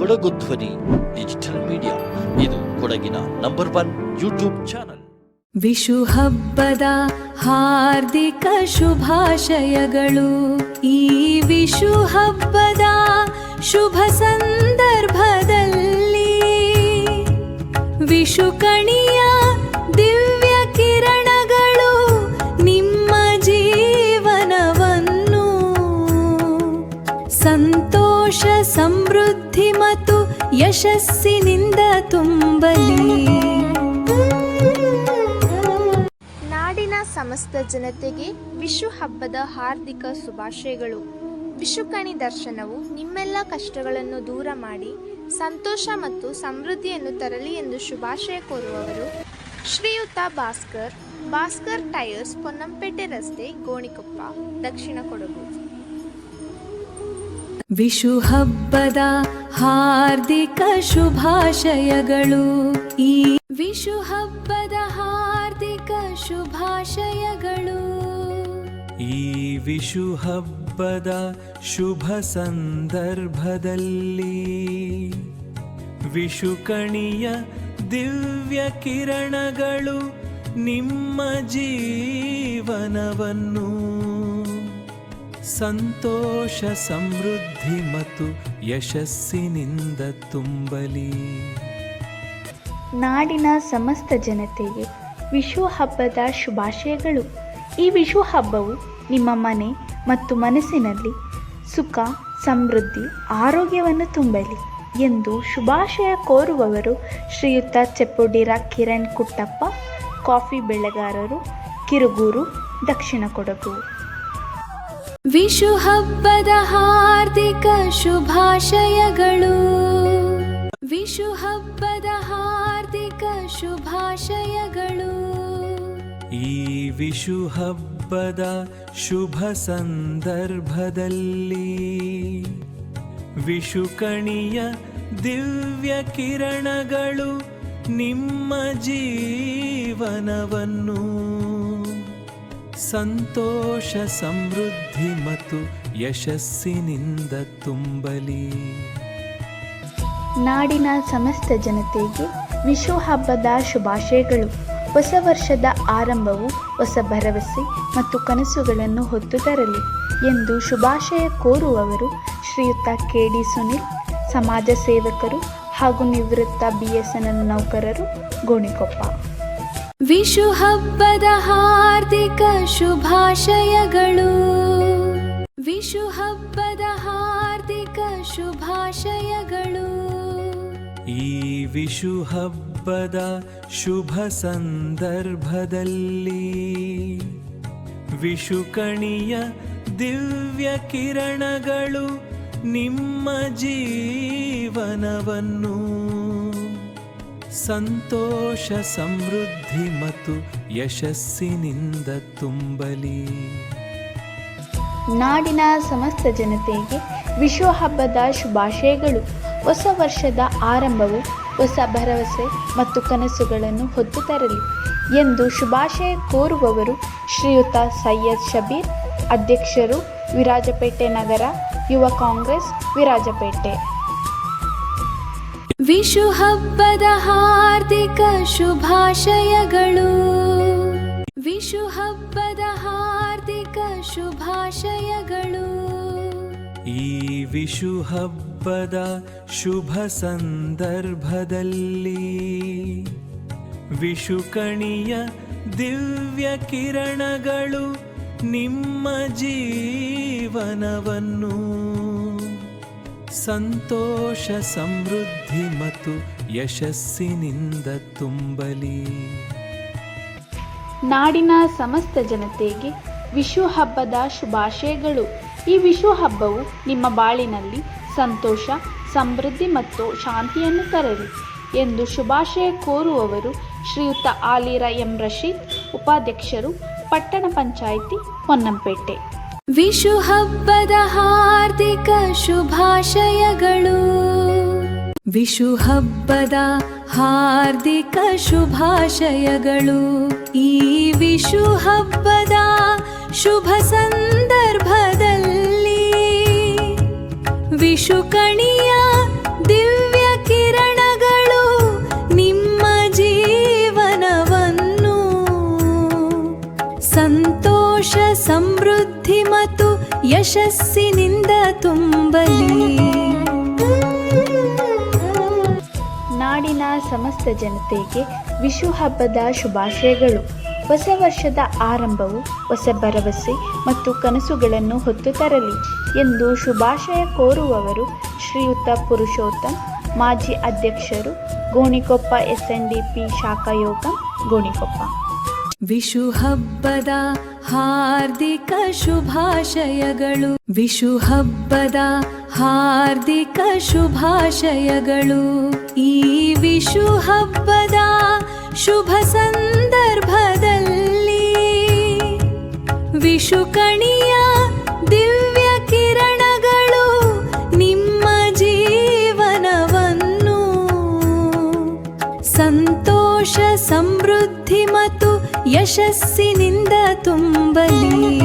ಕೊಡಗು ಧ್ವನಿ digital media. ಇದು ಕೊಡಗಿನ ನಂಬರ್ 1 ಯೂಟ್ಯೂಬ್ ಚಾನಲ್. ವಿಷು ಹಬ್ಬದ ಹಾರ್ದಿಕ ಶುಭಾಶಯಗಳು. ಈ ವಿಷು ಹಬ್ಬದ ಶುಭ ಸಂದರ್ಭದಲ್ಲಿ ವಿಷು ಕಣಿಯ ದಿವ್ಯ ಕಿರಣಗಳು ನಿಮ್ಮ ಜೀವನವನ್ನು ಸಂತೋಷ, ಸಮೃದ್ಧಿ ಮತ್ತು ಯಶಸ್ಸಿನಿಂದ ತುಂಬಲಿ. ನಾಡಿನ ಸಮಸ್ತ ಜನತೆಗೆ ವಿಷು ಹಬ್ಬದ ಹಾರ್ದಿಕ ಶುಭಾಶಯಗಳು. ವಿಷುಕಣಿ ದರ್ಶನವು ನಿಮ್ಮೆಲ್ಲ ಕಷ್ಟಗಳನ್ನು ದೂರ ಮಾಡಿ ಸಂತೋಷ ಮತ್ತು ಸಮೃದ್ಧಿಯನ್ನು ತರಲಿ ಎಂದು ಶುಭಾಶಯ ಕೋರುವವರು ಶ್ರೀಯುತ ಭಾಸ್ಕರ್ ಟೈರ್ಸ್, ಪೊನ್ನಂಪೇಟೆ ರಸ್ತೆ, ಗೋಣಿಕೊಪ್ಪ, ದಕ್ಷಿಣ ಕೊಡಗು. ವಿಷು ಹಬ್ಬದ ಹಾರ್ದಿಕ ಶುಭಾಶಯಗಳು. ಈ ವಿಷು ಹಬ್ಬದ ಹಾರ್ದಿಕ ಶುಭಾಶಯಗಳು. ಈ ವಿಷು ಹಬ್ಬದ ಶುಭ ಸಂದರ್ಭದಲ್ಲಿ ವಿಷುಕಣಿಯ ದಿವ್ಯ ಕಿರಣಗಳು ನಿಮ್ಮ ಜೀವನವನ್ನು ಸಂತೋಷ, ಸಮೃದ್ಧಿ ಮತ್ತು ಯಶಸ್ಸಿನಿಂದ ತುಂಬಲಿ. ನಾಡಿನ ಸಮಸ್ತ ಜನತೆಗೆ ವಿಷು ಹಬ್ಬದ ಶುಭಾಶಯಗಳು. ಈ ವಿಷು ಹಬ್ಬವು ನಿಮ್ಮ ಮನೆ ಮತ್ತು ಮನಸ್ಸಿನಲ್ಲಿ ಸುಖ, ಸಮೃದ್ಧಿ, ಆರೋಗ್ಯವನ್ನು ತುಂಬಲಿ ಎಂದು ಶುಭಾಶಯ ಕೋರುವವರು ಶ್ರೀಯುತ ಚೆಪ್ಪುಡಿರ ಕಿರಣ್ ಕುಟ್ಟಪ್ಪ, ಕಾಫಿ ಬೆಳೆಗಾರರು, ಕಿರುಗೂರು, ದಕ್ಷಿಣ ಕೊಡಗು. ವಿಷು ಹಬ್ಬದ ಹಾರ್ದಿಕ ಶುಭಾಶಯಗಳು. ವಿಷು ಹಬ್ಬದ ಹಾರ್ದಿಕ ಶುಭಾಶಯಗಳು. ಈ ವಿಷು ಹಬ್ಬದ ಶುಭ ಸಂದರ್ಭದಲ್ಲಿ ವಿಷುಕಣಿಯ ದಿವ್ಯ ಕಿರಣಗಳು ನಿಮ್ಮ ಜೀವನವನ್ನು ಸಂತೋಷ, ಸಮೃದ್ಧಿ ಮತ್ತು ಯಶಸ್ಸಿನಿಂದ ತುಂಬಲಿ. ನಾಡಿನ ಸಮಸ್ತ ಜನತೆಗೆ ವಿಷು ಹಬ್ಬದ ಶುಭಾಶಯಗಳು. ಹೊಸ ವರ್ಷದ ಆರಂಭವು ಹೊಸ ಭರವಸೆ ಮತ್ತು ಕನಸುಗಳನ್ನು ಹೊತ್ತು ತರಲಿ ಎಂದು ಶುಭಾಶಯ ಕೋರುವವರು ಶ್ರೀಯುತ KD ಸುನಿಲ್, ಸಮಾಜ ಸೇವಕರು ಹಾಗೂ ನಿವೃತ್ತ BSNL ನೌಕರರು, ಗೋಣಿಕೊಪ್ಪ. ವಿಷು ಹಬ್ಬದ ಹಾರ್ದಿಕ ಶುಭಾಶಯಗಳು. ವಿಷು ಹಬ್ಬದ ಹಾರ್ದಿಕ ಶುಭಾಶಯಗಳು. ಈ ವಿಷು ಹಬ್ಬದ ಶುಭ ಸಂದರ್ಭದಲ್ಲಿ ವಿಷುಕಣಿಯ ದಿವ್ಯ ಕಿರಣಗಳು ನಿಮ್ಮ ಜೀವನವನ್ನು ಸಂತೋಷ, ಸಮೃದ್ಧಿ ಮತ್ತು ಯಶಸ್ಸಿನಿಂದ ತುಂಬಲಿ. ನಾಡಿನ ಸಮಸ್ತ ಜನತೆಗೆ ವಿಷು ಹಬ್ಬದ ಶುಭಾಶಯಗಳು. ಹೊಸ ವರ್ಷದ ಆರಂಭವು ಹೊಸ ಭರವಸೆ ಮತ್ತು ಕನಸುಗಳನ್ನು ಹೊತ್ತು ತರಲಿ ಎಂದು ಶುಭಾಶಯ ಕೋರುವವರು ಶ್ರೀಯುತ ಸೈಯದ್ ಶಬೀರ್, ಅಧ್ಯಕ್ಷರು, ವಿರಾಜಪೇಟೆ ನಗರ, ಯುವ ಕಾಂಗ್ರೆಸ್, ವಿರಾಜಪೇಟೆ. ವಿಷು ಹಬ್ಬದ ಹಾರ್ದಿಕ ಶುಭಾಶಯಗಳು. ವಿಷು ಹಬ್ಬದ ಹಾರ್ದಿಕ ಶುಭಾಶಯಗಳು. ಈ ವಿಷು ಹಬ್ಬದ ಶುಭ ಸಂದರ್ಭದಲ್ಲಿ ವಿಷುಕಣಿಯ ದಿವ್ಯ ಕಿರಣಗಳು ನಿಮ್ಮ ಜೀವನವನ್ನು ಸಂತೋಷ, ಸಮೃದ್ಧಿ ಮತ್ತು ಯಶಸ್ಸಿನಿಂದ ತುಂಬಲಿ. ನಾಡಿನ ಸಮಸ್ತ ಜನತೆಗೆ ವಿಷು ಹಬ್ಬದ ಶುಭಾಶಯಗಳು. ಈ ವಿಷು ಹಬ್ಬವು ನಿಮ್ಮ ಬಾಳಿನಲ್ಲಿ ಸಂತೋಷ, ಸಮೃದ್ಧಿ ಮತ್ತು ಶಾಂತಿಯನ್ನು ತರಲಿ ಎಂದು ಶುಭಾಶಯ ಕೋರುವವರು ಶ್ರೀಯುತ ಆಲಿರ ಎಂ ರಶೀದ್, ಉಪಾಧ್ಯಕ್ಷರು, ಪಟ್ಟಣ ಪಂಚಾಯಿತಿ, ಪೊನ್ನಂಪೇಟೆ. ವಿಷು ಹಬ್ಬದ ಹಾರ್ದಿಕ ಶುಭಾಶಯಗಳು. ವಿಷು ಹಬ್ಬದ ಹಾರ್ದಿಕ ಶುಭಾಶಯಗಳು. ಈ ವಿಷು ಹಬ್ಬದ ಶುಭ ಸಂದರ್ಭದಲ್ಲಿ ವಿಷುಕಣಿಯ ದಿವ್ಯ ಯಶಸ್ಸಿನಿಂದ ತುಂಬಲಿ. ನಾಡಿನ ಸಮಸ್ತ ಜನತೆಗೆ ವಿಷು ಹಬ್ಬದ ಶುಭಾಶಯಗಳು. ಹೊಸ ವರ್ಷದ ಆರಂಭವು ಹೊಸ ಭರವಸೆ ಮತ್ತು ಕನಸುಗಳನ್ನು ಹೊತ್ತು ತರಲಿ ಎಂದು ಶುಭಾಶಯ ಕೋರುವವರು ಶ್ರೀಯುತ ಪುರುಷೋತ್ತಮ್, ಮಾಜಿ ಅಧ್ಯಕ್ಷರು, ಗೋಣಿಕೊಪ್ಪ SNDP ಶಾಖಾ ಯೋಗ, ಗೋಣಿಕೊಪ್ಪ. ವಿಷು ಹಬ್ಬದ ಹಾರ್ದಿಕ ಶುಭಾಶಯಗಳು. ವಿಷು ಹಬ್ಬದ ಹಾರ್ದಿಕ ಶುಭಾಶಯಗಳು. ಈ ವಿಷು ಹಬ್ಬದ ಶುಭ ಸಂದರ್ಭದಲ್ಲಿ ವಿಷು ಕಣಿಯ ದಿವ್ಯ ಕಿರಣಗಳು ನಿಮ್ಮ ಜೀವನವನ್ನು ಸಂತೋಷ, ಸಮೃದ್ಧಿ ಮತ್ತು ಯಶಸ್ಸಿನಿಂದ ತುಂಬಲಿ.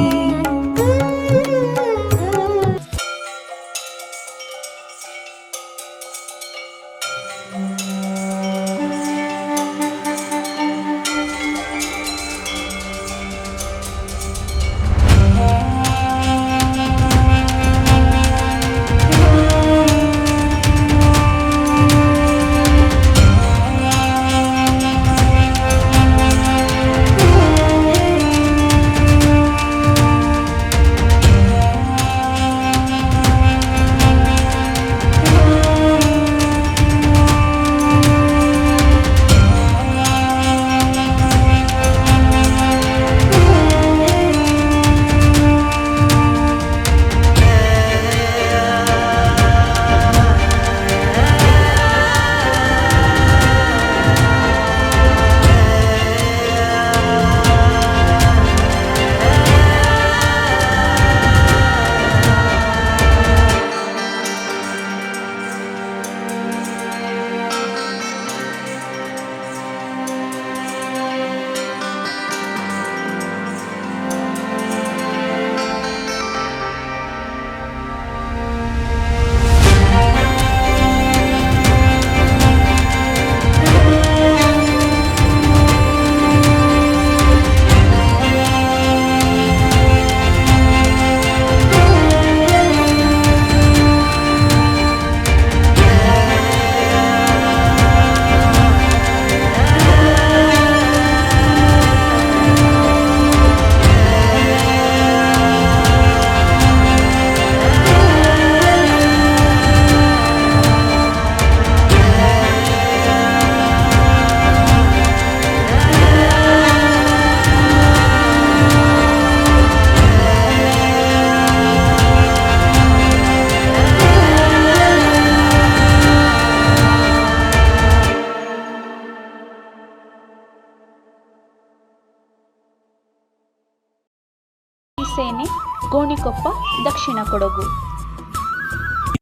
ಸೇನೆ, ಗೋಣಿಕೊಪ್ಪ, ದಕ್ಷಿಣ ಕೊಡಗು.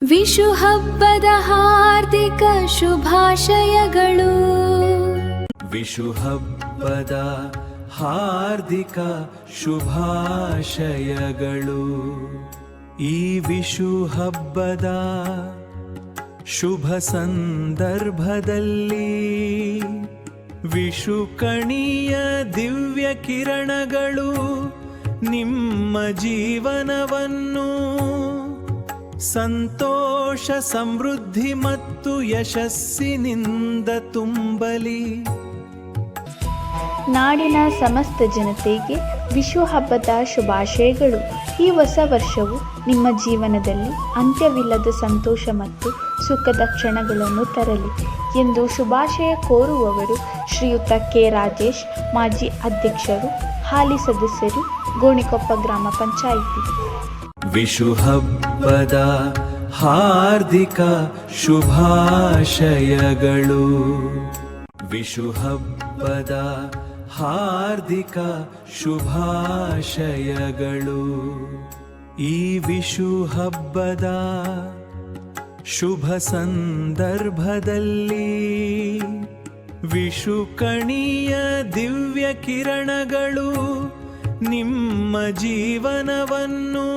ವಿಷು ಹಬ್ಬದ ಹಾರ್ದಿಕ ಶುಭಾಶಯಗಳು. ವಿಷು ಹಬ್ಬದ ಹಾರ್ದಿಕ ಶುಭಾಶಯಗಳು. ಈ ವಿಷು ಹಬ್ಬದ ಶುಭ ಸಂದರ್ಭದಲ್ಲಿ ವಿಷು ಕಣಿಯ ದಿವ್ಯ ಕಿರಣಗಳು ನಿಮ್ಮ ಜೀವನವನ್ನು ಸಂತೋಷ, ಸಮೃದ್ಧಿ ಮತ್ತು ಯಶಸ್ಸಿನಿಂದ ತುಂಬಲಿ. ನಾಡಿನ ಸಮಸ್ತ ಜನತೆಗೆ ವಿಷು ಹಬ್ಬದ ಶುಭಾಶಯಗಳು. ಈ ಹೊಸ ವರ್ಷವು ನಿಮ್ಮ ಜೀವನದಲ್ಲಿ ಅಂತ್ಯವಿಲ್ಲದ ಸಂತೋಷ ಮತ್ತು ಸುಖದ ಕ್ಷಣಗಳನ್ನು ತರಲಿ ಎಂದು ಶುಭಾಶಯ ಕೋರುವವರು ಶ್ರೀಯುತ ಕೆ. ರಾಜೇಶ್, ಮಾಜಿ ಅಧ್ಯಕ್ಷರು, ಹಾಲಿ ಸದಸ್ಯರು, ಗೋಣಿಕೊಪ್ಪ ಗ್ರಾಮ ಪಂಚಾಯಿತಿ. ವಿಷು ಹಬ್ಬದ ಹಾರ್ದಿಕ ಶುಭಾಶಯಗಳು. ವಿಷು ಹಬ್ಬದ ಹಾರ್ದಿಕ ಶುಭಾಶಯಗಳು. ಈ ವಿಷು ಹಬ್ಬದ ಶುಭ ಸಂದರ್ಭದಲ್ಲಿ ವಿಷು ಕಣಿಯ ದಿವ್ಯ ಕಿರಣಗಳು ನಿಮ್ಮ ಜೀವನವನ್ನು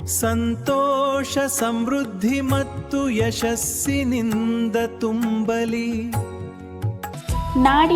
ಸಂತೋಷ, ಸಮೃದ್ಧಿ ಮತ್ತು ಯಶಸ್ಸಿನಿಂದ ತುಂಬಲಿ. ನಾಡಿ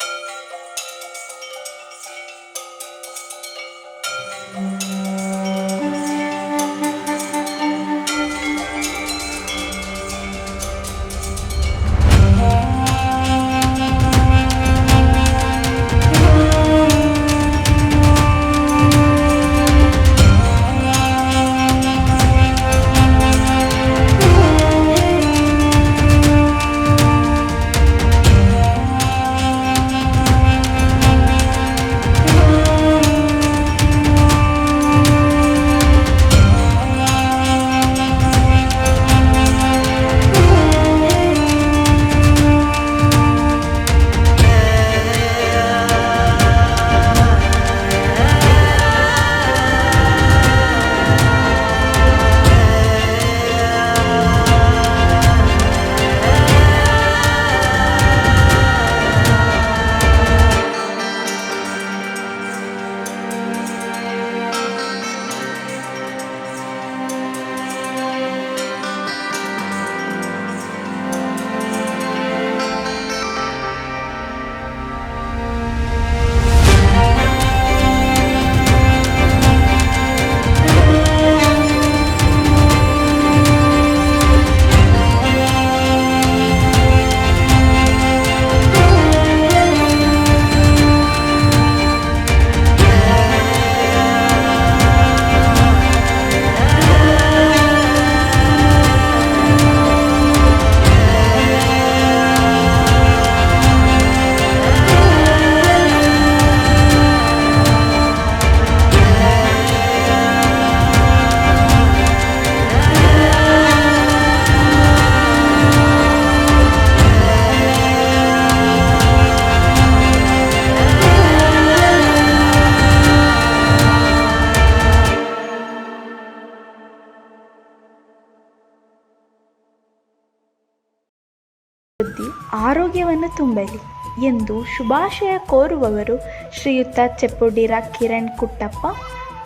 ಬುದ್ಧಿ ಆರೋಗ್ಯವನ್ನು ತುಂಬಲಿ ಎಂದು ಶುಭಾಶಯ ಕೋರುವವರು ಶ್ರೀಯುತ ಚೆಪ್ಪುಡಿರ ಕಿರಣ್ ಕುಟ್ಟಪ್ಪ,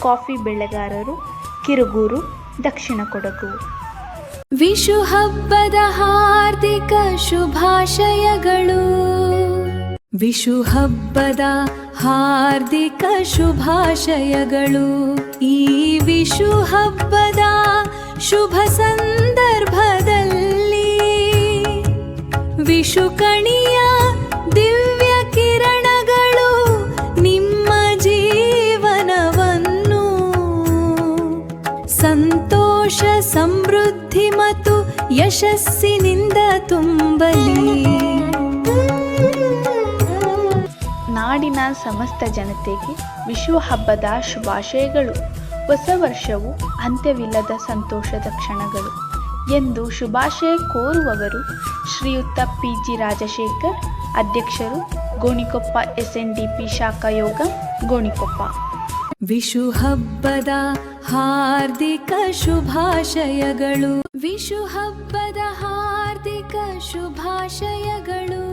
ಕಾಫಿ ಬೆಳೆಗಾರರು, ಕಿರುಗೂರು, ದಕ್ಷಿಣ ಕೊಡಗು. ವಿಷು ಹಬ್ಬದ ಹಾರ್ದಿಕ ಶುಭಾಶಯಗಳು. ವಿಷು ಹಬ್ಬದ ಹಾರ್ದಿಕ ಶುಭಾಶಯಗಳು. ಈ ವಿಷು ಹಬ್ಬದ ಶುಭ ಸಂದರ್ಭದಲ್ಲಿ ವಿಷು ಕಣಿಯ ದಿವ್ಯ ಕಿರಣಗಳು ನಿಮ್ಮ ಜೀವನವನ್ನು ಸಂತೋಷ, ಸಮೃದ್ಧಿ ಮತ್ತು ಯಶಸ್ಸಿನಿಂದ ತುಂಬಲಿ. ನಾಡಿನ ಸಮಸ್ತ ಜನತೆಗೆ ವಿಷು ಹಬ್ಬದ ಶುಭಾಶಯಗಳು. ಹೊಸ ವರ್ಷವು ಅಂತ್ಯವಿಲ್ಲದ ಸಂತೋಷದ ಕ್ಷಣಗಳು ಎಂದು ಶುಭಾಶಯ ಕೋರುವವರು ಶ್ರೀಯುತ PG ರಾಜಶೇಖರ್, ಅಧ್ಯಕ್ಷರು, ಗೋಣಿಕೊಪ್ಪ SNDP ಶಾಖಾ ಯೋಗ, ಗೋಣಿಕೊಪ್ಪ. ವಿಷು ಹಬ್ಬದ ಹಾರ್ದಿಕ ಶುಭಾಶಯಗಳು. ವಿಷು ಹಬ್ಬದ ಹಾರ್ದಿಕ ಶುಭಾಶಯಗಳು.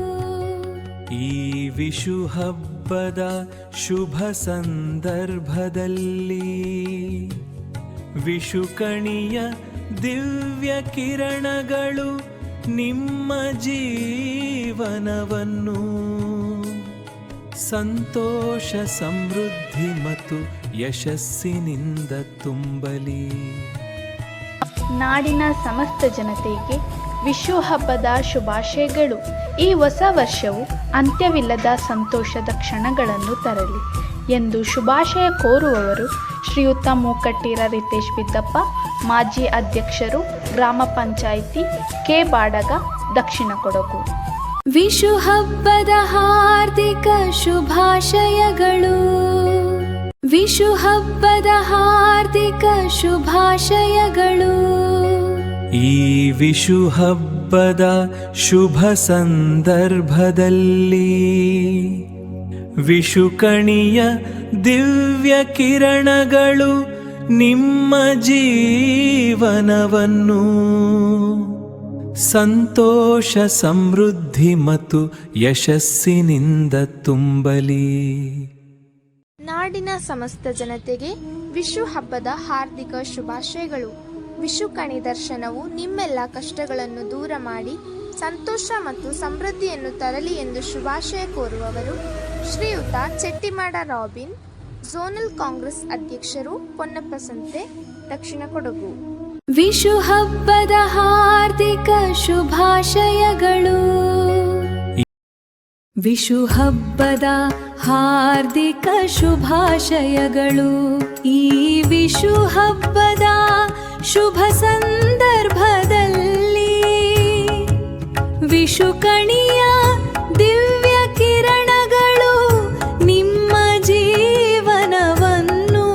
ಈ ವಿಷು ಹಬ್ಬದ ಶುಭ ಸಂದರ್ಭದಲ್ಲಿ ವಿಷು ಕಣಿಯ ದಿವ್ಯ ಕಿರಣಗಳು ನಿಮ್ಮ ಜೀವನವನ್ನು ಸಂತೋಷ, ಸಮೃದ್ಧಿ ಮತ್ತು ಯಶಸ್ಸಿನಿಂದ ತುಂಬಲಿ. ನಾಡಿನ ಸಮಸ್ತ ಜನತೆಗೆ ವಿಷು ಹಬ್ಬದ ಶುಭಾಶಯಗಳು. ಈ ಹೊಸ ವರ್ಷವು ಅಂತ್ಯವಿಲ್ಲದ ಸಂತೋಷದ ಕ್ಷಣಗಳನ್ನು ತರಲಿ ಎಂದು ಶುಭಾಶಯ ಕೋರುವವರು ಶ್ರೀಯುತ ಮೂಕಟ್ಟಿರ ರಿತೇಶ್ ಬಿದ್ದಪ್ಪ, ಮಾಜಿ ಅಧ್ಯಕ್ಷರು, ಗ್ರಾಮ ಪಂಚಾಯಿತಿ, ಕೆ ಬಾಡಗ, ದಕ್ಷಿಣ ಕೊಡಗು. ವಿಷು ಹಬ್ಬದ ಹಾರ್ದಿಕ ಶುಭಾಶಯಗಳು. ವಿಷು ಹಬ್ಬದ ಹಾರ್ದಿಕ ಶುಭಾಶಯಗಳು. ಈ ವಿಷು ಹಬ್ಬದ ಶುಭ ಸಂದರ್ಭದಲ್ಲಿ ವಿಷು ಕಣಿಯ ದಿವ್ಯ ಕಿರಣಗಳು ನಿಮ್ಮ ಜೀವನವನ್ನು ಸಂತೋಷ, ಸಮೃದ್ಧಿ ಮತ್ತು ಯಶಸ್ಸಿನಿಂದ ತುಂಬಲಿ. ನಾಡಿನ ಸಮಸ್ತ ಜನತೆಗೆ ವಿಷು ಹಬ್ಬದ ಹಾರ್ದಿಕ ಶುಭಾಶಯಗಳು. ವಿಷು ಕಣಿ ದರ್ಶನವು ನಿಮ್ಮೆಲ್ಲ ಕಷ್ಟಗಳನ್ನು ದೂರ ಮಾಡಿ ಸಂತೋಷ ಮತ್ತು ಸಮೃದ್ಧಿಯನ್ನು ತರಲಿ ಎಂದು ಶುಭಾಶಯ ಕೋರುವವರು ಶ್ರೀಯುತ ಚೆಟ್ಟಿಮಾಡ ರಾಬಿನ್, ಝೋನಲ್ ಕಾಂಗ್ರೆಸ್ ಅಧ್ಯಕ್ಷರು, ಪೊನ್ನಪ್ಪ ಸಂತೆ, ದಕ್ಷಿಣ ಕೊಡಗು. ವಿಷು ಹಬ್ಬದ ಹಾರ್ದಿಕ ಶುಭಾಶಯಗಳು. ವಿಷು ಹಬ್ಬದ ಹಾರ್ದಿಕ ಶುಭಾಶಯಗಳು. ಈ ವಿಷು ಹಬ್ಬದ ಶುಭ ಸಂದರ್ಭದಲ್ಲಿ ವಿಷು ಕಣಿಯ ದಿವ್ಯ ಕಿರಣಗಳು ನಿಮ್ಮ ಜೀವನವನ್ನು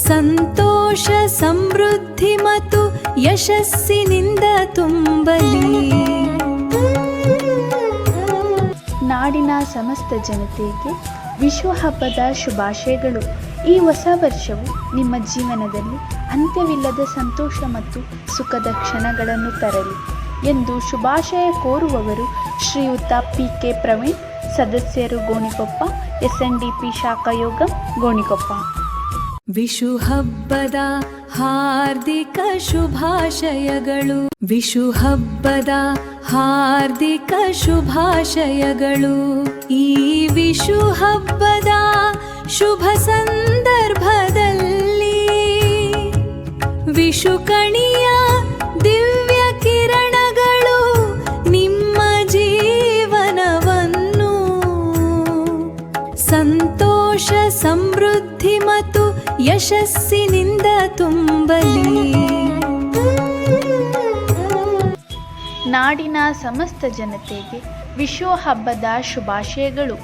ಸಂತೋಷ, ಸಮೃದ್ಧಿ ಮತ್ತು ಯಶಸ್ಸಿನಿಂದ ತುಂಬಲಿ. ನಾಡಿನ ಸಮಸ್ತ ಜನತೆಗೆ ವಿಷು ಹಬ್ಬದ ಶುಭಾಶಯಗಳು. ಈ ಹೊಸ ವರ್ಷವು ನಿಮ್ಮ ಜೀವನದಲ್ಲಿ ಅಂತ್ಯವಿಲ್ಲದ ಸಂತೋಷ ಮತ್ತು ಸುಖದ ಕ್ಷಣಗಳನ್ನು ತರಲಿ ಎಂದು ಶುಭಾಶಯ ಕೋರುವವರು ಶ್ರೀಯುತ PK ಪ್ರವೀಣ್, ಸದಸ್ಯರು, ಗೋಣಿಕೊಪ್ಪ, SNDP ಶಾಖಾ ಯೋಗ, ಗೋಣಿಕೊಪ್ಪ. ವಿಷು ಹಬ್ಬದ ಹಾರ್ದಿಕ ಶುಭಾಶಯಗಳು. ವಿಷು ಹಬ್ಬದ ಹಾರ್ದಿಕ ಶುಭಾಶಯಗಳು. ಈ ವಿಷು ಹಬ್ಬದ ಶುಭ ಸಂದರ್ಭದಲ್ಲಿ ವಿಷು ಕಣಿಯ ದಿವ್ಯ ಕಿರಣಗಳು ನಿಮ್ಮ ಜೀವನವನ್ನು ಸಂತೋಷ, ಸಮೃದ್ಧಿ ಮತ್ತು ಯಶಸ್ಸಿನಿಂದ ತುಂಬಲಿ. ನಾಡಿನ ಸಮಸ್ತ ಜನತೆಗೆ ವಿಷು ಹಬ್ಬದ ಶುಭಾಶಯಗಳು.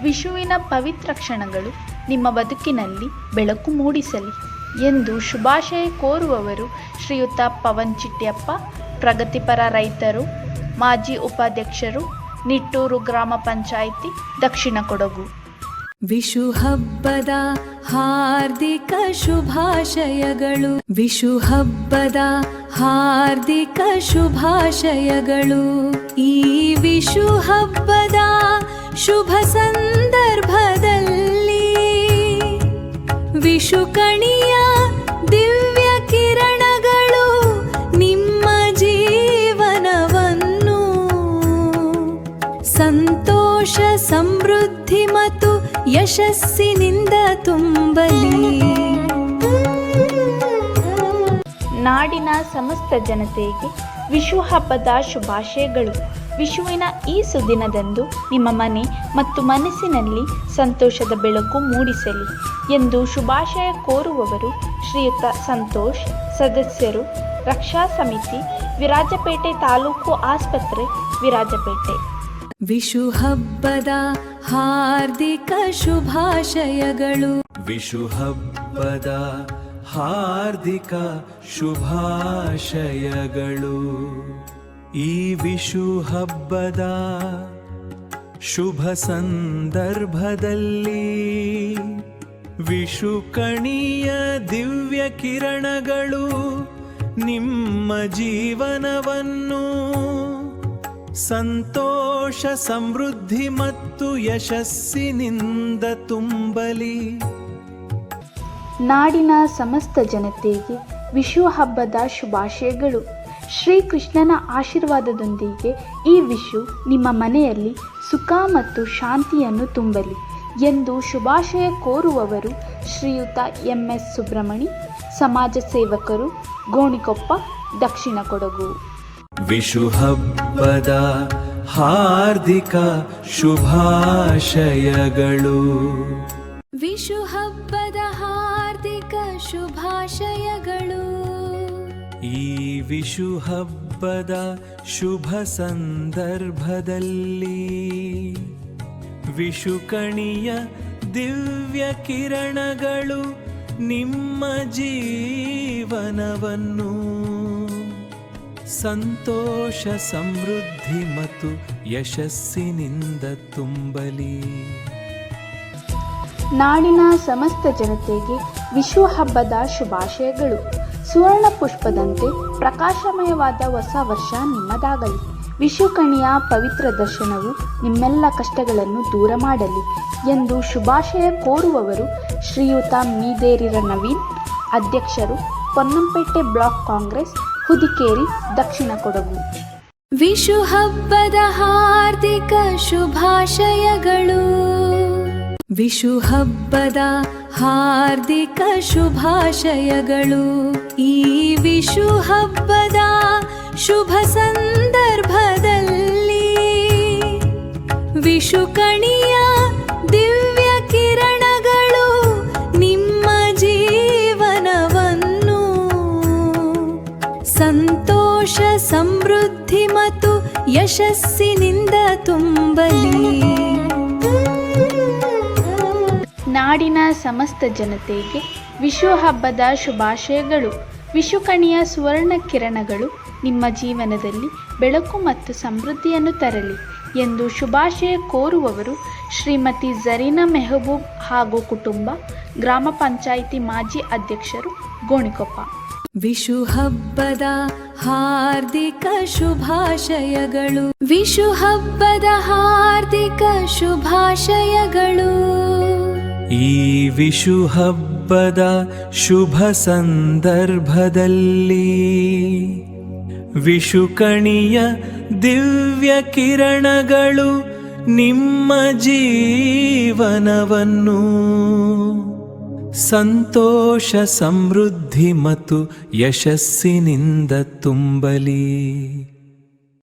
ವಿಷುವಿನ ಪವಿತ್ರ ಕ್ಷಣಗಳು ನಿಮ್ಮ ಬದುಕಿನಲ್ಲಿ ಬೆಳಕು ಮೂಡಿಸಲಿ ಎಂದು ಶುಭಾಶಯ ಕೋರುವವರು ಶ್ರೀಯುತ ಪವನ್ ಚಿಟ್ಯಪ್ಪ, ಪ್ರಗತಿಪರ ರೈತರು, ಮಾಜಿ ಉಪಾಧ್ಯಕ್ಷರು, ನಿಟ್ಟೂರು ಗ್ರಾಮ ಪಂಚಾಯಿತಿ, ದಕ್ಷಿಣ ಕೊಡಗು. ವಿಷು ಹಬ್ಬದ ಹಾರ್ದಿಕ ಶುಭಾಶಯಗಳು. ವಿಷು ಹಬ್ಬದ ಹಾರ್ದಿಕ ಶುಭಾಶಯಗಳು. ಈ ವಿಷು ಹಬ್ಬದ ಶುಭ ಸಂದರ್ಭದಲ್ಲಿ ವಿಷು ಕಣಿಯ ದಿವ್ಯ ಕಿರಣಗಳು ನಿಮ್ಮ ಜೀವನವನ್ನು ಸಂತೋಷ, ಸಮೃದ್ಧಿ ಮತ್ತು ಯಶಸ್ಸಿನಿಂದ ತುಂಬಲಿ. ನಾಡಿನ ಸಮಸ್ತ ಜನತೆಗೆ ವಿಷು ಹಬ್ಬದ ಶುಭಾಶಯಗಳು. ವಿಷುವಿನ ಈ ಸುದಿನದಂದು ನಿಮ್ಮ ಮನೆ ಮತ್ತು ಮನಸ್ಸಿನಲ್ಲಿ ಸಂತೋಷದ ಬೆಳಕು ಮೂಡಿಸಲಿ ಎಂದು ಶುಭಾಶಯ ಕೋರುವವರು ಶ್ರೀಯುತ ಸಂತೋಷ್, ಸದಸ್ಯರು, ರಕ್ಷಾ ಸಮಿತಿ, ವಿರಾಜಪೇಟೆ ತಾಲೂಕು ಆಸ್ಪತ್ರೆ, ವಿರಾಜಪೇಟೆ. ವಿಷು ಹಬ್ಬದ ಹಾರ್ದಿಕ ಶುಭಾಶಯಗಳು. ವಿಷು ಹಬ್ಬದ ಹಾರ್ದಿಕ ಶುಭಾಶಯಗಳು. ಈ ವಿಷು ಹಬ್ಬದ ಶುಭ ಸಂದರ್ಭದಲ್ಲಿ ವಿಷು ಕಣಿಯ ದಿವ್ಯ ಕಿರಣಗಳು ನಿಮ್ಮ ಜೀವನವನ್ನು ಸಂತೋಷ, ಸಮೃದ್ಧಿ ಮತ್ತು ಯಶಸ್ಸಿನಿಂದ ತುಂಬಲಿ. ನಾಡಿನ ಸಮಸ್ತ ಜನತೆಗೆ ವಿಷು ಹಬ್ಬದ ಶುಭಾಶಯಗಳು. ಶ್ರೀಕೃಷ್ಣನ ಆಶೀರ್ವಾದದೊಂದಿಗೆ ಈ ವಿಷು ನಿಮ್ಮ ಮನೆಯಲ್ಲಿ ಸುಖ ಮತ್ತು ಶಾಂತಿಯನ್ನು ತುಂಬಲಿ ಎಂದು ಶುಭಾಶಯ ಕೋರುವವರು ಶ್ರೀಯುತ MS ಸುಬ್ರಹ್ಮಣಿ, ಸಮಾಜ ಸೇವಕರು, ಗೋಣಿಕೊಪ್ಪ, ದಕ್ಷಿಣ ಕೊಡಗು. ವಿಷು ಹಬ್ಬದ ಹಾರ್ದಿಕ ಶುಭಾಶಯಗಳು. ವಿಷು ಹಬ್ಬದ ಹಾರ್ದಿಕ ಶುಭಾಶಯಗಳು. ಈ ವಿಷು ಹಬ್ಬದ ಶುಭ ಸಂದರ್ಭದಲ್ಲಿ ವಿಷು ಕಣಿಯ ದಿವ್ಯ ಕಿರಣಗಳು ನಿಮ್ಮ ಜೀವನವನ್ನು ಸಂತೋಷ, ಸಮೃದ್ಧಿ ಮತ್ತು ಯಶಸ್ಸಿನಿಂದ ತುಂಬಲಿ. ನಾಡಿನ ಸಮಸ್ತ ಜನತೆಗೆ ವಿಷು ಹಬ್ಬದ ಶುಭಾಶಯಗಳು. ಸುವರ್ಣ ಪುಷ್ಪದಂತೆ ಪ್ರಕಾಶಮಯವಾದ ಹೊಸ ವರ್ಷ ನಿಮ್ಮದಾಗಲಿ. ವಿಷು ಕಣಿಯ ಪವಿತ್ರ ದರ್ಶನವು ನಿಮ್ಮೆಲ್ಲ ಕಷ್ಟಗಳನ್ನು ದೂರ ಮಾಡಲಿ ಎಂದು ಶುಭಾಶಯ ಕೋರುವವರು ಶ್ರೀಯುತ ಮೀದೇರಿರ ನವೀನ್, ಅಧ್ಯಕ್ಷರು, ಪೊನ್ನಂಪೇಟೆ ಬ್ಲಾಕ್ ಕಾಂಗ್ರೆಸ್, ಹುದಿಕೇರಿ, ದಕ್ಷಿಣ ಕೊಡಗು. ವಿಷು ಹಬ್ಬದ ಹಾರ್ದಿಕ ಶುಭಾಶಯಗಳು. ವಿಷು ಹಬ್ಬದ ಹಾರ್ದಿಕ ಶುಭಾಶಯಗಳು. ಈ ವಿಷು ಹಬ್ಬದ ಶುಭ ಸಂದರ್ಭದಲ್ಲಿ ವಿಷು ಕಣಿಯ ದಿವ್ಯ ಕಿರಣಗಳು ನಿಮ್ಮ ಜೀವನವನ್ನು ಸಂತೋಷ, ಸಮೃದ್ಧಿ ಮತ್ತು ಯಶಸ್ಸಿನಿಂದ ತುಂಬಲಿ. ನಾಡಿನ ಸಮಸ್ತ ಜನತೆಗೆ ವಿಷು ಹಬ್ಬದ ಶುಭಾಶಯಗಳು. ವಿಷು ಕಣಿಯ ಸುವರ್ಣ ಕಿರಣಗಳು ನಿಮ್ಮ ಜೀವನದಲ್ಲಿ ಬೆಳಕು ಮತ್ತು ಸಮೃದ್ಧಿಯನ್ನು ತರಲಿ ಎಂದು ಶುಭಾಶಯ ಕೋರುವವರು ಶ್ರೀಮತಿ ಜರೀನಾ ಮೆಹಬೂಬ್ ಹಾಗೂ ಕುಟುಂಬ, ಗ್ರಾಮ ಪಂಚಾಯಿತಿ ಮಾಜಿ ಅಧ್ಯಕ್ಷರು, ಗೋಣಿಕೊಪ್ಪ. ವಿಷು ಹಬ್ಬದ ಹಾರ್ದಿಕ ಶುಭಾಶಯಗಳು. ವಿಷು ಹಬ್ಬದ ಹಾರ್ದಿಕ ಶುಭಾಶಯಗಳು. ಈ ವಿಷು ಹಬ್ಬದ ಶುಭ ಸಂದರ್ಭದಲ್ಲಿ ವಿಷು ಕಣಿಯ ದಿವ್ಯ ಕಿರಣಗಳು ನಿಮ್ಮ ಜೀವನವನ್ನು ಸಂತೋಷ, ಸಮೃದ್ಧಿ ಮತ್ತು ಯಶಸ್ಸಿನಿಂದ ತುಂಬಲಿ.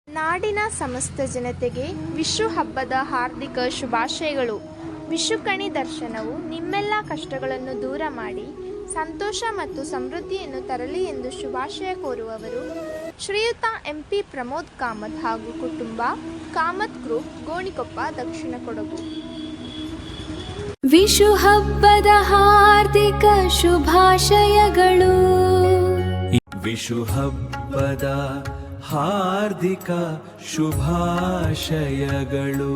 ನಾಡಿನ ಸಮಸ್ತ ಜನತೆಗೆ ವಿಷು ಹಬ್ಬದ ಹಾರ್ದಿಕ ಶುಭಾಶಯಗಳು. ವಿಷುಕಣಿ ದರ್ಶನವು ನಿಮ್ಮೆಲ್ಲ ಕಷ್ಟಗಳನ್ನು ದೂರ ಮಾಡಿ ಸಂತೋಷ ಮತ್ತು ಸಮೃದ್ಧಿಯನ್ನು ತರಲಿ ಎಂದು ಶುಭಾಶಯ ಕೋರುವವರು ಶ್ರೀಯುತ MP ಪ್ರಮೋದ್ ಕಾಮತ್ ಹಾಗೂ ಕುಟುಂಬ, ಕಾಮತ್ ಗ್ರೂಪ್, ಗೋಣಿಕೊಪ್ಪ, ದಕ್ಷಿಣ ಕೊಡಗು. ವಿಷು ಹಬ್ಬದ ಹಾರ್ದಿಕ ಶುಭಾಶಯಗಳು. ವಿಷು ಹಬ್ಬದ ಹಾರ್ದಿಕ ಶುಭಾಶಯಗಳು.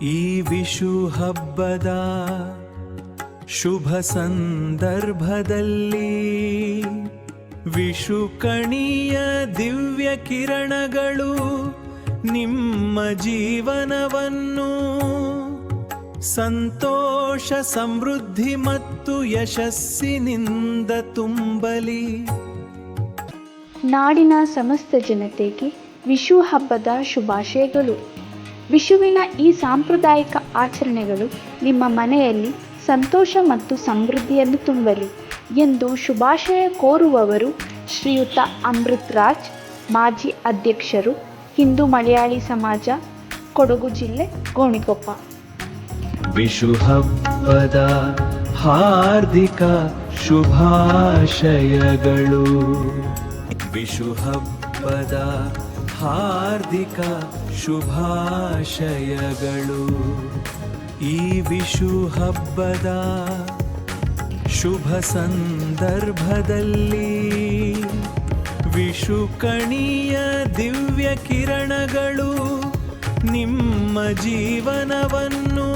ಈ ವಿಷು ಹಬ್ಬದ ಶುಭ ಸಂದರ್ಭದಲ್ಲಿ ವಿಷು ಕಣಿಯ ದಿವ್ಯ ಕಿರಣಗಳು ನಿಮ್ಮ ಜೀವನವನ್ನು ಸಂತೋಷ ಸಮೃದ್ಧಿ ಮತ್ತು ಯಶಸ್ಸಿನಿಂದ ತುಂಬಲಿ. ನಾಡಿನ ಸಮಸ್ತ ಜನತೆಗೆ ವಿಷು ಹಬ್ಬದ ಶುಭಾಶಯಗಳು. ವಿಷುವಿನ ಈ ಸಾಂಪ್ರದಾಯಿಕ ಆಚರಣೆಗಳು ನಿಮ್ಮ ಮನೆಯಲ್ಲಿ ಸಂತೋಷ ಮತ್ತು ಸಮೃದ್ಧಿಯನ್ನು ತುಂಬಲಿ ಎಂದು ಶುಭಾಶಯ ಕೋರುವವರು ಶ್ರೀಯುತ ಅಮೃತ್ ರಾಜ್, ಮಾಜಿ ಅಧ್ಯಕ್ಷರು, ಹಿಂದೂ ಮಲಯಾಳಿ ಸಮಾಜ, ಕೊಡಗು ಜಿಲ್ಲೆ, ಗೋಣಿಕೊಪ್ಪ. ವಿಷು ಹಬ್ಬದ ಹಾರ್ದಿಕ ಶುಭಾಶಯಗಳು. ವಿಷು ಹಬ್ಬದ ಹಾರ್ದಿಕ ಶುಭಾಶಯಗಳು. ಈ ವಿಷು ಹಬ್ಬದ ಶುಭ ಸಂದರ್ಭದಲ್ಲಿ ವಿಷು ಕಣಿಯ ದಿವ್ಯ ಕಿರಣಗಳು ನಿಮ್ಮ ಜೀವನವನ್ನು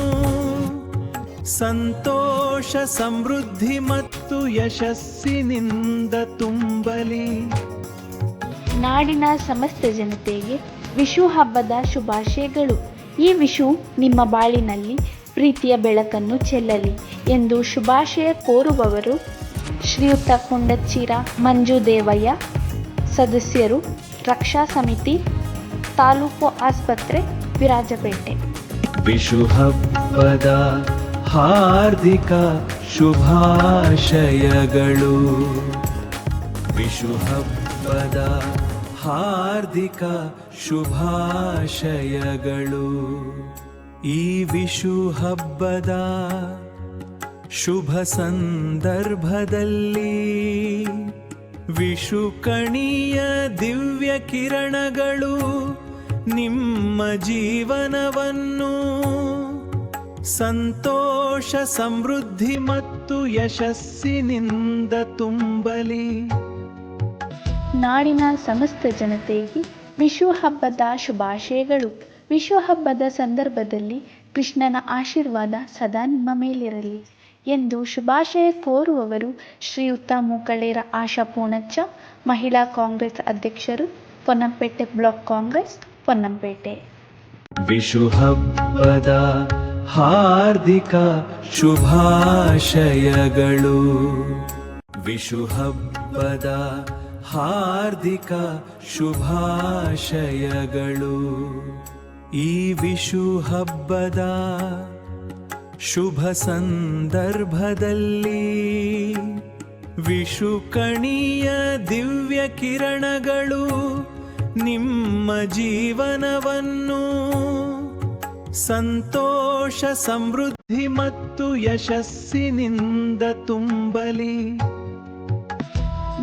ಸಂತೋಷ ಸಮೃದ್ಧಿ ಮತ್ತು ಯಶಸ್ಸಿನಿಂದ ತುಂಬಲಿ. ನಾಡಿನ ಸಮಸ್ತ ಜನತೆಗೆ ವಿಷು ಹಬ್ಬದ ಶುಭಾಶಯಗಳು. ಈ ವಿಷು ನಿಮ್ಮ ಬಾಳಿನಲ್ಲಿ ಪ್ರೀತಿಯ ಬೆಳಕನ್ನು ಚೆಲ್ಲಲಿ ಎಂದು ಶುಭಾಶಯ ಕೋರುವವರು ಶ್ರೀಯುತ ಕೊಂಡಚ್ಚಿರ ಮಂಜು ದೇವಯ್ಯ, ಸದಸ್ಯರು, ರಕ್ಷಾ ಸಮಿತಿ, ತಾಲೂಕು ಆಸ್ಪತ್ರೆ, ವಿರಾಜಪೇಟೆ. ವಿಷು ಹಬ್ಬದ ಹಾರ್ದಿಕ ಶುಭಾಶಯಗಳು. ವಿಷು ಹಬ್ಬದ ಹಾರ್ದಿಕ ಶುಭಾಶಯಗಳು. ಈ ವಿಷು ಹಬ್ಬದ ಶುಭ ಸಂದರ್ಭದಲ್ಲಿ ವಿಷು ಕಣಿಯ ದಿವ್ಯ ಕಿರಣಗಳು ನಿಮ್ಮ ಜೀವನವನ್ನು ಸಂತೋಷ ಸಮೃದ್ಧಿ ಮತ್ತು ಯಶಸ್ಸಿನಿಂದ ತುಂಬಲಿ. ನಾಡಿನ ಸಮಸ್ತ ಜನತೆಗೆ ವಿಷು ಹಬ್ಬದ ಶುಭಾಶಯಗಳು. ವಿಷು ಹಬ್ಬದ ಸಂದರ್ಭದಲ್ಲಿ ಕೃಷ್ಣನ ಆಶೀರ್ವಾದ ಸದಾ ನಿಮ್ಮ ಮೇಲಿರಲಿ ಎಂದು ಶುಭಾಶಯ ಕೋರುವವರು ಶ್ರೀಯುತ ಮೂಕಳೇರ ಆಶಾ ಪೂಣಚ್ಚ, ಮಹಿಳಾ ಕಾಂಗ್ರೆಸ್ ಅಧ್ಯಕ್ಷರು, ಪೊನ್ನಂಪೇಟೆ ಬ್ಲಾಕ್ ಕಾಂಗ್ರೆಸ್, ಪೊನ್ನಂಪೇಟೆ. ವಿಷು ಹಬ್ಬದ ಹಾರ್ದಿಕ ಶುಭಾಶಯಗಳು. ವಿಷು ಹಬ್ಬದ ಹಾರ್ದಿಕ ಶುಭಾಶಯಗಳು. ಈ ವಿಷು ಹಬ್ಬದ ಶುಭ ಸಂದರ್ಭದಲ್ಲಿ ವಿಷು ಕಣಿಯ ದಿವ್ಯ ಕಿರಣಗಳು ನಿಮ್ಮ ಜೀವನವನ್ನು ಸಂತೋಷ ಸಮೃದ್ಧಿ ಮತ್ತು ಯಶಸ್ಸಿನಿಂದ ತುಂಬಲಿ.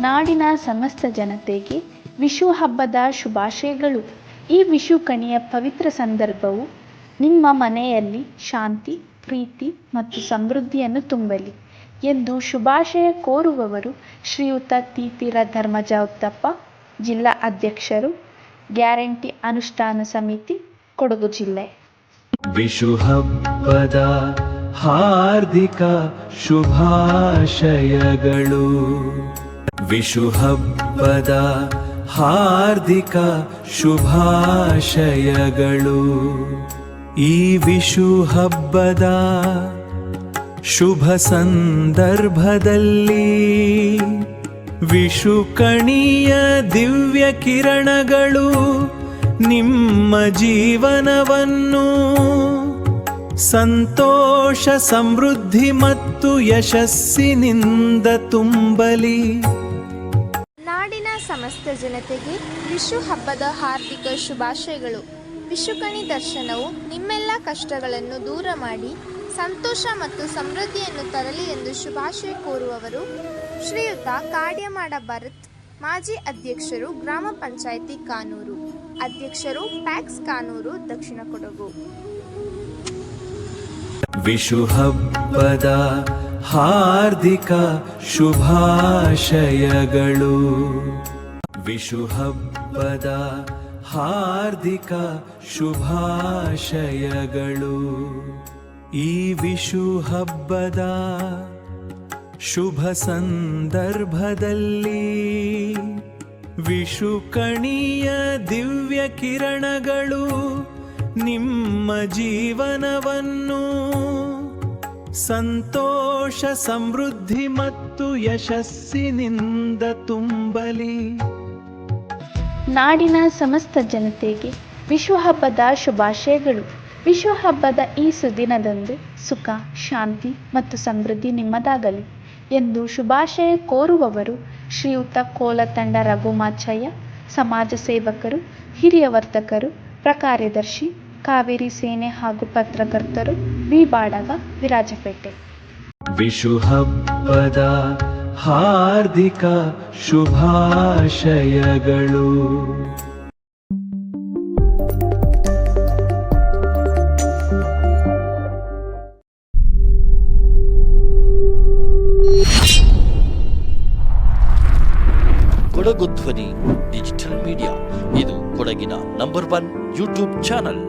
ನಾಡಿನ ಸಮಸ್ತ ಜನತೆಗೆ ವಿಷು ಹಬ್ಬದ ಶುಭಾಶಯಗಳು. ಈ ವಿಷು ಕಣಿಯ ಪವಿತ್ರ ಸಂದರ್ಭವು ನಿಮ್ಮ ಮನೆಯಲ್ಲಿ ಶಾಂತಿ, ಪ್ರೀತಿ ಮತ್ತು ಸಮೃದ್ಧಿಯನ್ನು ತುಂಬಲಿ ಎಂದು ಶುಭಾಶಯ ಕೋರುವವರು ಶ್ರೀಯುತ ತೀತಿರ ಧರ್ಮಜ ಉತ್ತಪ್ಪ, ಜಿಲ್ಲಾ ಅಧ್ಯಕ್ಷರು, ಗ್ಯಾರಂಟಿ ಅನುಷ್ಠಾನ ಸಮಿತಿ, ಕೊಡಗು ಜಿಲ್ಲೆ. ವಿಷು ಹಬ್ಬದ ಹಾರ್ದಿಕ ಶುಭಾಶಯಗಳು. ವಿಷು ಹಬ್ಬದ ಹಾರ್ದಿಕ ಶುಭಾಶಯಗಳು. ಈ ವಿಷು ಹಬ್ಬದ ಶುಭ ಸಂದರ್ಭದಲ್ಲಿ ವಿಷು ಕಣಿಯ ದಿವ್ಯ ಕಿರಣಗಳು ನಿಮ್ಮ ಜೀವನವನ್ನು ಸಂತೋಷ ಸಮೃದ್ಧಿ ಮತ್ತು ಯಶಸ್ಸಿನಿಂದ ತುಂಬಲಿ. ನಾಡಿನ ಸಮಸ್ತ ಜನತೆಗೆ ವಿಷು ಹಬ್ಬದ ಹಾರ್ದಿಕ ಶುಭಾಶಯಗಳು. ವಿಷುಕಣಿ ದರ್ಶನವು ನಿಮ್ಮೆಲ್ಲ ಕಷ್ಟಗಳನ್ನು ದೂರ ಮಾಡಿ ಸಂತೋಷ ಮತ್ತು ಸಮೃದ್ಧಿಯನ್ನು ತರಲಿ ಎಂದು ಶುಭಾಶಯ ಕೋರುವವರು ಶ್ರೀಯುತ ಕಾಡ್ಯಮಾಡ ಭರತ್, ಮಾಜಿ ಅಧ್ಯಕ್ಷರು, ಗ್ರಾಮ ಪಂಚಾಯಿತಿ ಕಾನೂರು, ಅಧ್ಯಕ್ಷರು, ಪ್ಯಾಕ್ಸ್ ಕಾನೂರು, ದಕ್ಷಿಣ ಕೊಡಗು. ವಿಷು ಹಬ್ಬದ ಹಾರ್ದಿಕ ಶುಭಾಶಯಗಳು. ವಿಷು ಹಬ್ಬದ ಹಾರ್ದಿಕ ಶುಭಾಶಯಗಳು. ಈ ವಿಷು ಹಬ್ಬದ ಶುಭ ಸಂದರ್ಭದಲ್ಲಿ ವಿಷು ಕಣಿಯ ದಿವ್ಯ ಕಿರಣಗಳು ನಿಮ್ಮ ಜೀವನವನ್ನು ಸಂತೋಷ, ಸಮೃದ್ಧಿ ಮತ್ತು ಯಶಸ್ಸಿನಿಂದ ತುಂಬಲಿ. ನಾಡಿನ ಸಮಸ್ತ ಜನತೆಗೆ ವಿಷು ಹಬ್ಬದ ಶುಭಾಶಯಗಳು. ವಿಷು ಹಬ್ಬದ ಈ ಸುದಿನದಂದು ಸುಖ, ಶಾಂತಿ ಮತ್ತು ಸಮೃದ್ಧಿ ನಿಮ್ಮದಾಗಲಿ ಎಂದು ಶುಭಾಶಯ ಕೋರುವವರು ಶ್ರೀಯುತ ಕೋಲತಂಡ ರಘುಮಾಚಯ್ಯ, ಸಮಾಜ ಸೇವಕರು, ಹಿರಿಯ ವರ್ತಕರು, ಪ್ರಕಾರ್ಯದರ್ಶಿ, ಕಾವೇರಿ ಸೇನೆ ಹಾಗೂ ಪತ್ರಕರ್ತರು, ವಿ ಬಾಡಗ, ವಿರಾಜಪೇಟೆ. ವಿಷು ಹಬ್ಬದ ಹಾರ್ದಿಕ ಶುಭಾಶಯಗಳು. ಕೊಡಗು ಧ್ವನಿ ಡಿಜಿಟಲ್ ಮೀಡಿಯಾ, ಇದು ಕೊಡಗಿನ ನಂಬರ್ 1 ಯೂಟ್ಯೂಬ್ ಚಾನಲ್.